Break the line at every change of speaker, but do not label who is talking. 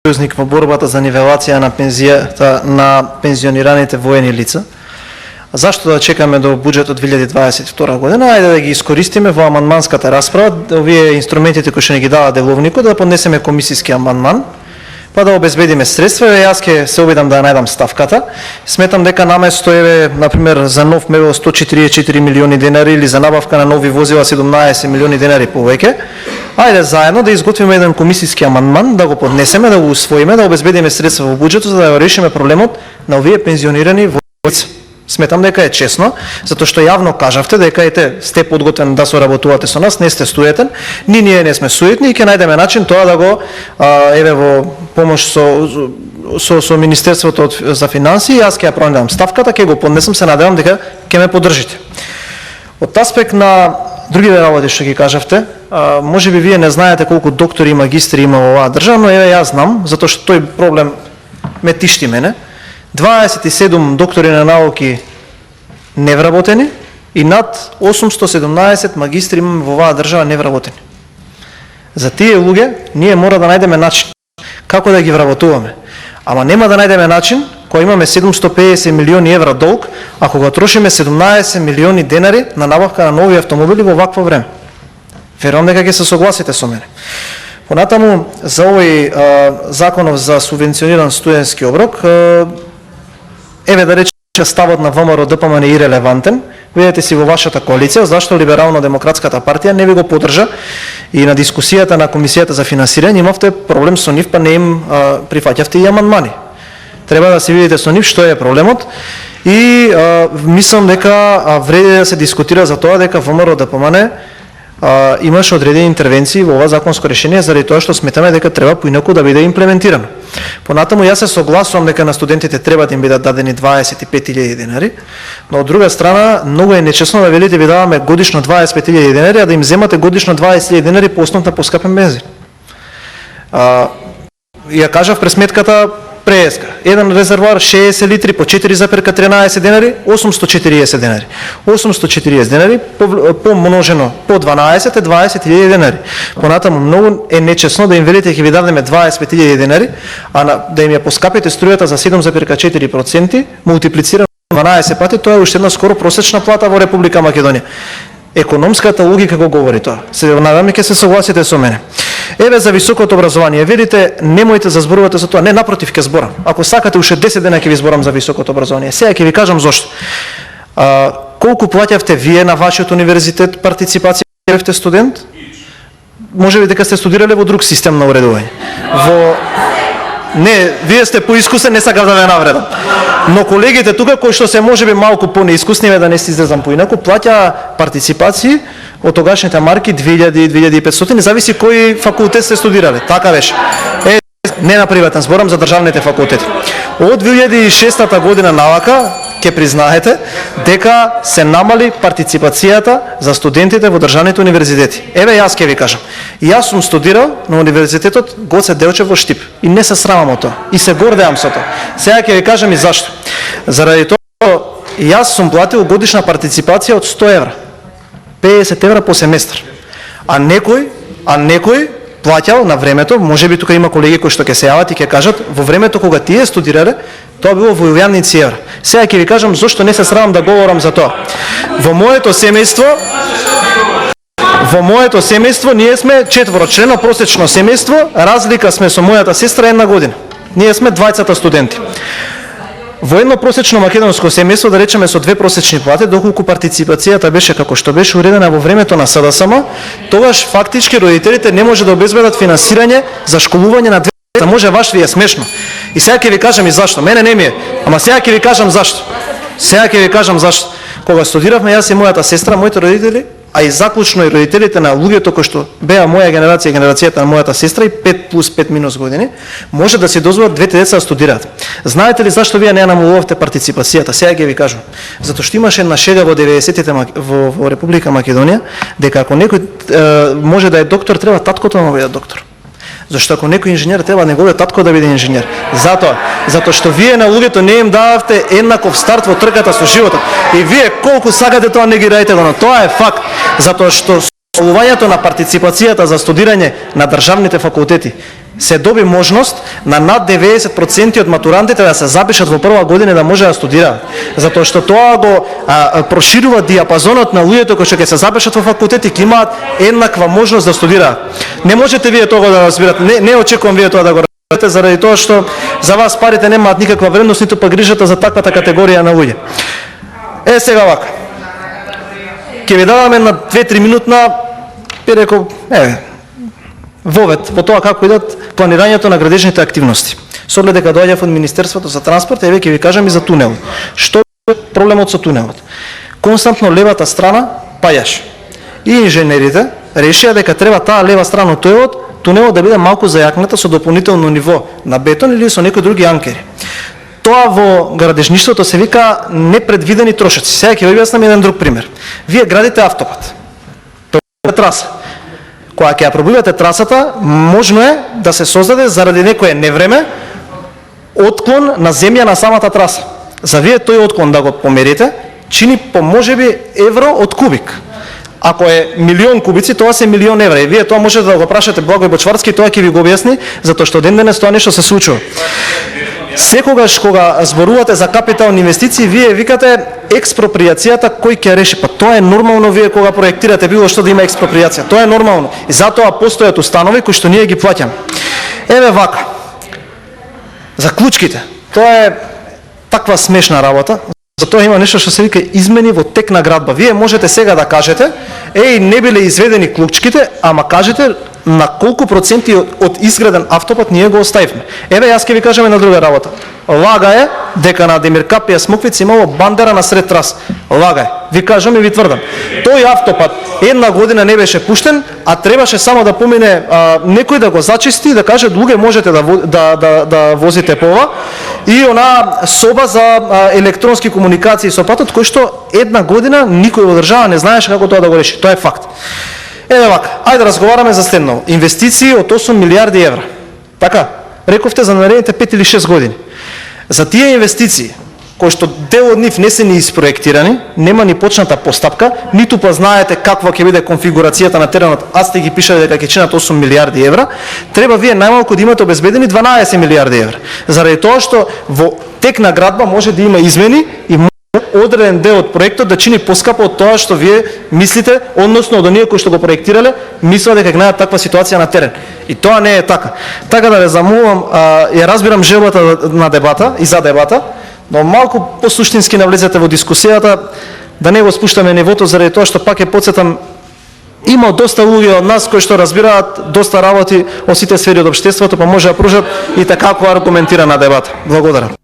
сојузник во борбата за нивелација на пензијата на пензионираните воени лица. Зашто да чекаме до буџетот 2022 година? Ајде да ги искористиме во амандманската расправа, овие инструментите кои што не ги дава деловникот, да поднесеме комисиски амандман, па да обезбедиме средства. Јас ќе се обидам да најдам ставката. Сметам дека наместо например за нов мебел 144 милиони денари или за набавка на нови возила 17 милиони денари повеќе, ајде заедно да изготвиме еден комисиски амандман, да го поднесеме, да го усвоиме, да обезбедиме средства во буџетот за да го решиме проблемот на овие пензионирани војници. Сметам дека е честно, затоа што јавно кажавте дека сте подготвен да соработувате со нас, не сте суетен, ние не сме суетни и ќе најдеме начин тоа да го во помош со Министерството за финансии. Јас ќе ја пронајдам ставката, ќе го поднесам, се надевам дека ќе ме поддржите. Од аспект на другите работи што ги кажавте, можеби вие не знаете колку доктори и магистри има во оваа држава, но јас знам, затоа што тој проблем ме тишти мене. 27 доктори на науки невработени и над 817 магистри имаме во оваа држава невработени. За тие луѓе ние мора да најдеме начин како да ги вработуваме. Ама нема да најдеме начин кога имаме 750 милиони евра долг, ако го трошиме 17 милиони денари на набавка на нови автомобили во вакво време. Верувам дека ќе се согласите со мене. Понатаму за овој законов за субвенциониран студентски оброк, да речем ставот на ВМРО ДПМН е ирелевантен. Видете си во вашата коалиција зашто Либерално-демократската партија не ви го поддржа и на дискусијата на Комисијата за финансирање имавте проблем со нив, па не им прифаќавте и амандмани. Треба да се видите со нив што е проблемот и мислам дека вреди да се дискутира за тоа дека ВМРО ДПМН имаше одредени интервенции во ова законско решение заради тоа што сметаме дека треба поинаку да биде имплементирано. Понатаму јас се согласувам дека на студентите треба да им бидат дадени 25.000 денари, но од друга страна многу е нечесно да велите ви даваме годишно 25.000 денари, а да им земате годишно 20.000 денари по основ на поскапен бензин. Ја кажав пресметката преска. Еден резервоар 60 литри по 4,13 денари, 840 денари. 840 денари помножено по 12 е 20.000 денари. Понатаму многу е нечесно да им велите ќе ви дадеме 25.000 денари, а да им ја поскапите струјата за 7,4%, мултиплицирано 12 пати, тоа е уште една скоро просечна плата во Република Македонија. Економската логика го говори тоа. Се надам ќе се согласите со мене. За високото образование. Видите, немојте да зборувате за тоа. Не, напротив, ќе зборам. Ако сакате, уште 10 дена ќе ви зборам за високото образование. Сега ќе ви кажам зошто. Колку плаќавте вие на вашиот универзитет партиципација бевте студент? Може би дека сте студирале во друг систем на уредување. Не, вие сте поискусен, не сакам да ве навредам. Но колегите тука, кои што се можеби малку понеискусни, да не се излезам поинаку, плаќа партиципации од тогашните марки 2000-2500, зависи кој факултет сте студирале. Така беше. Не на приватен, зборам за државните факултети. Од 2006 година навака, ќе признаете дека се намали партиципацијата за студентите во државните универзитети. Јас ќе ви кажам. Јас сум студирал на универзитетот Гоце Делчев во Штип и не се срамам од тоа и се гордеам со тоа. Сега ќе ви кажам и зашто. Заради тоа јас сум платил годишна партиципација од 100 евра. 50 евра по семестар. А некој плаќал на времето, можеби тука има колеги кои што ќе се јават и ќе кажат, во времето кога тие студирале, тоа било во илјадници евра. Сега ќе ви кажам зошто не се срамам да говорам за тоа. Во моето семејство ние сме четворочлено просечно семејство, разлика сме со мојата сестра 1 година. Ние сме двајцата студенти. Во едно просечно македонско семејство, да речеме со 2 просечни плати, доколку партиципацијата беше како што беше уредена во времето на СДСМ, тогаш фактички родителите не може да обезбедат финансирање за школување на децата. Може ваш ви е смешно. И сега ќе ви кажам и зашто. Мене не ми е. Ама сега ќе ви кажам зашто. Кога студиравме јас и мојата сестра, моите родители, а и заклучно и родителите на луѓето кои што беа моја генерација и генерацијата на мојата сестра и 5 плюс 5 минус години, може да си дозволат двете деца да студираат. Знаете ли зашто вие не ја намалувавте партиципацијата? Сега ќе ви кажам. Затоа што имаше една шега во 90-тите во Република Македонија, дека ако некој може да е доктор, треба таткото да му биде доктор. Зашто ако некој инженер треба неговиот татко да биде инженер. Затоа што вие на луѓето не им дававте еднаков старт во трката со животот. И вие колку сакате тоа не ги радите го, но тоа е факт. Затоа што соолувањето на партиципацијата за студирање на државните факултети се доби можност на над 90% од матурантите да се запишат во прва година да може да студираат. Затоа што тоа го проширува диапазонот на луѓето кои што ќе се запишат во факултет и ќе имаат еднаква можност да студираат. Не можете вие тоа да разбирате. Не очекувам вие тоа да го разберете заради тоа што за вас парите немаат никаква вредност, ниту па грижата за таквата категорија на луѓе. Сега вака. Ќе ви даваме на 2-3 минутна, би рекол, вовед во тоа како идат планирањето на градежните активности. Со оглед дека доаѓав од Министерството за транспорт, ќе ви кажам и за тунел. Што е проблемот со тунелот? Константно левата страна паѓаш. И инженерите решија дека треба таа лева страна од тунелот да биде малку зајакната со дополнително ниво на бетон или со некои други анкери. Тоа во градежништвото се вика непредвидени трошоци. Сега ќе ви објаснам еден друг пример. Вие градите автопат. Тоа е траса. Кога ќе ја пробивате трасата, можно е да се создаде заради некое невреме отклон на земја на самата траса. За вие тој отклон да го померите, чини по можеби евро од кубик. Ако е 1.000.000 кубици, тоа се 1.000.000 евра. И вие тоа можете да го прашате Благој Бочварски, тоа ќе ви го објасни, затоа што ден денес тоа нешто се случува. Секогаш кога зборувате за капитални инвестиции, вие викате експроприацијата кој ќе реши. Па тоа е нормално вие кога проектирате било што да има експроприација. Тоа е нормално. И затоа постојат установи кои што ние ги плаќаме. Еве вака. За клучките. Тоа е таква смешна работа. Затоа има нешто што се вика измени во тек на градба. Вие можете сега да кажете, не биле изведени клучките, ама кажете на колку проценти од изграден автопат ние го оставивме. Еве јас ќе ви кажам една друга работа. Лага е дека на Демир Капија Смоквица имало бандера на сред трас. Лага е. Ви кажам и ви тврдам. Тој автопат една година не беше пуштен, а требаше само да помине некој да го зачисти и да каже луѓе можете да возите по ова. И она соба за електронски комуникации со патот, кој што една година никој во држава не знаеше како тоа да го реши. Тоа е факт. Еве вака, ајде да разговараме за следно. Инвестиции од 8 милиарди евра. Така, рековте за наредните 5 или 6 години. За тие инвестиции, кои што дел од нив не се ни испроектирани, нема ни почната постапка, ниту па знаете каква ќе биде конфигурацијата на теренот, а сте ги пишале дека ќе чинат 8 милиарди евра, треба вие најмалку да имате обезбедени 12 милиарди евра. Заради тоа што во тек на градба може да има измени и одреден дел од проектот да чини поскапо од тоа што вие мислите, односно од оние кои што го проектирале, мислат дека ќе најдат таква ситуација на терен. И тоа не е така. Така да ве замолувам, ја разбирам желбата на дебата и за дебата, но малку посуштински навлезете во дискусијата, да не го спуштаме нивото, заради тоа што пак ја потсетам, има доста луѓе од нас кои што разбираат доста работи од сите сфери од општеството, па може да пружат и така аргументирана дебата. Благодарам.